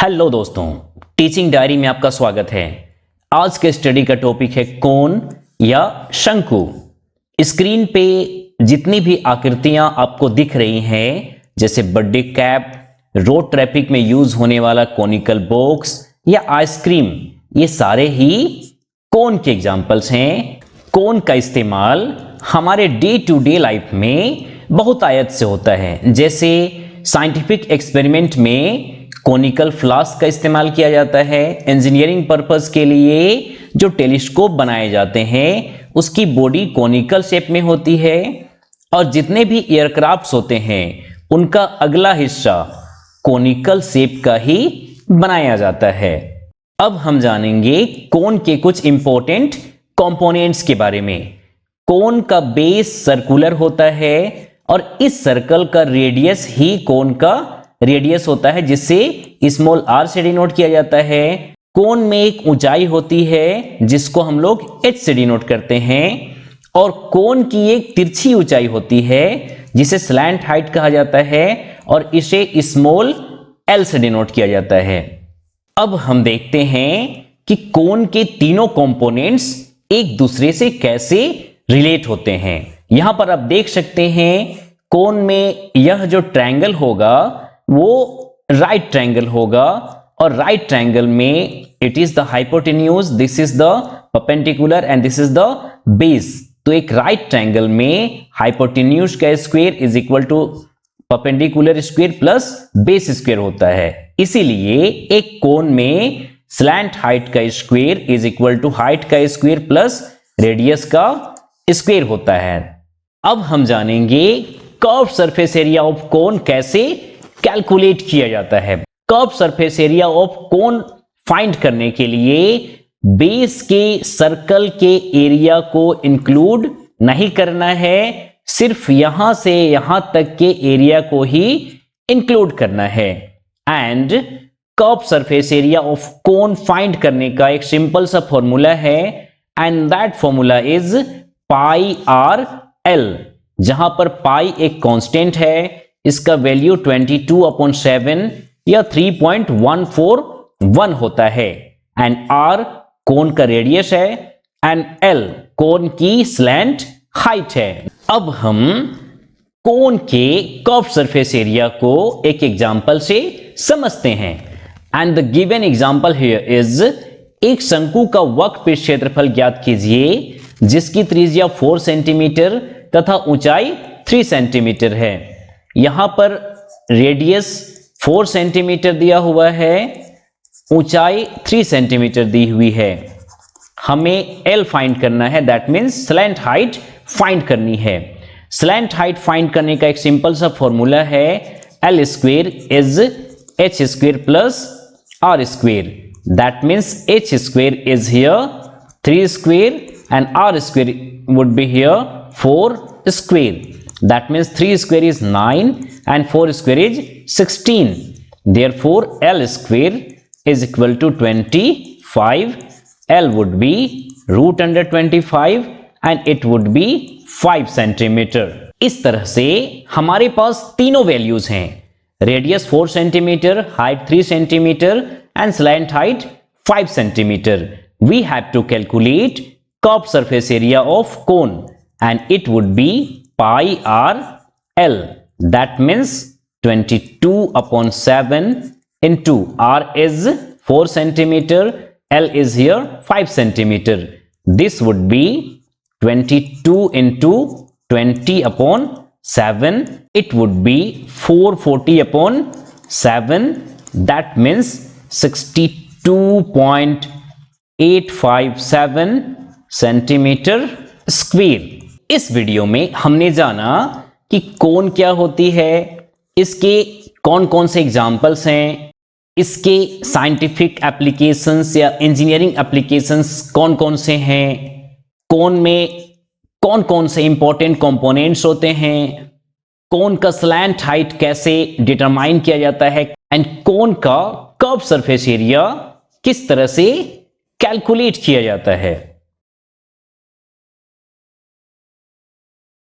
Hello दोस्तों, teaching diary में आपका स्वागत है। आज के स्टडी का टॉपिक है कोन या शंकु। स्क्रीन पे जितनी भी आकृतियां आपको दिख रही हैं, जैसे बर्थडे कैप, रोड ट्रैफिक में यूज होने वाला कोनिकल बॉक्स या आइसक्रीम, ये सारे ही कोन के एग्जाम्पल्स हैं। कोन का इस्तेमाल हमारे डे टू डे लाइफ में बहुत आयत से होता है। जैसे साइंटिफिक एक्सपेरिमेंट में कोनिकल फ्लास्क का इस्तेमाल किया जाता है। इंजीनियरिंग पर्पस के लिए जो टेलीस्कोप बनाए जाते हैं उसकी बॉडी कोनिकल शेप में होती है, और जितने भी एयरक्राफ्ट्स होते हैं उनका अगला हिस्सा कोनिकल शेप का ही बनाया जाता है। अब हम जानेंगे कोन के कुछ इंपॉर्टेंट कंपोनेंट्स के बारे में। कोन का बेस सर्कुलर होता है और इस सर्कल का रेडियस ही कोन का रेडियस होता है, जिससे स्मॉल आर से डिनोट किया जाता है। कोन में एक ऊंचाई होती है जिसको हम लोग एच से डिनोट करते हैं, और कोन की एक तिरछी ऊंचाई होती है जिसे स्लैंट हाइट कहा जाता है, और इसे स्मॉल एल से डिनोट किया जाता है। अब हम देखते हैं कि कोन के तीनों कंपोनेंट्स एक दूसरे से कैसे रिलेट होते हैं। यहां पर आप देख सकते हैं कोन में यह जो ट्रायंगल होगा वो राइट ट्रायंगल होगा, और राइट ट्रायंगल में it is the hypotenuse, this is the perpendicular and this is the base. तो एक राइट ट्रायंगल में हाइपोटेन्यूज का square is equal to perpendicular square plus base square होता है। इसीलिए एक कोन में स्लैंट हाइट का square is equal to height का स्क्वायर प्लस रेडियस का स्क्वायर होता है। अब हम जानेंगे curve surface area of cone कैसे कैलकुलेट किया जाता है। Curve surface area of cone find करने के लिए बेस के सर्कल के एरिया को इंक्लूड नहीं करना है, सिर्फ यहां से यहां तक के एरिया को ही इंक्लूड करना है। And curve surface area of cone find करने का एक सिंपल सा फॉर्मूला है, and that formula is pi R L, जहां पर पाई एक कांस्टेंट है, इसका वैल्यू 22/7 या 3.141 होता है, एंड आर कोन का रेडियस है, एंड एल कोन की स्लैंट हाइट है। अब हम कोन के कर्व सरफेस एरिया को एक एग्जांपल से समझते हैं, and the given example here is, एक शंकु का वक्रपृष्ठ क्षेत्रफल ज्ञात कीजिए जिसकी त्रिज्या 4 सेंटीमीटर तथा ऊंचाई 3 सेंटीमीटर है। यहां पर रेडियस 4 सेंटीमीटर दिया हुआ है, ऊंचाई 3 सेंटीमीटर दी हुई है। हमें एल फाइंड करना है, that means slant height find करनी है। स्लैंट हाइट फाइंड करने का एक सिंपल सा फॉर्मूला है, L square is H square plus R square, that means H square is here 3 square and r square would be here 4 square. That means 3 square is 9 and 4 square is 16. Therefore, L square is equal to 25. L would be root under 25 and it would be 5 centimeter. इस तरह से हमारे पास तीनों values हैं, radius 4 centimetre, height 3 centimetre and slant height 5 centimeter. We have to calculate curved surface area of cone, and it would be pi r l, that means 22/7 into r is 4 centimeter, l is here 5 centimeter. This would be 22 into 20/7, it would be 440/7, that means 62.857 centimetre square. इस video में हमने जाना कि कोन क्या होती है, इसके कौन कौन से एग्जाम्पल्स हैं, इसके साइंटिफिक एप्लीकेशंस या इंजीनियरिंग एप्लीकेशंस कौन कौन से हैं, कोन में कौन कौन से इंपॉर्टेंट कंपोनेंट्स होते हैं, कोन का स्लैंट हाइट कैसे डिटरमाइन किया जाता है, एंड कोन का कर्व सरफेस एरिया किस तरह से कैलकुलेट किया जाता है।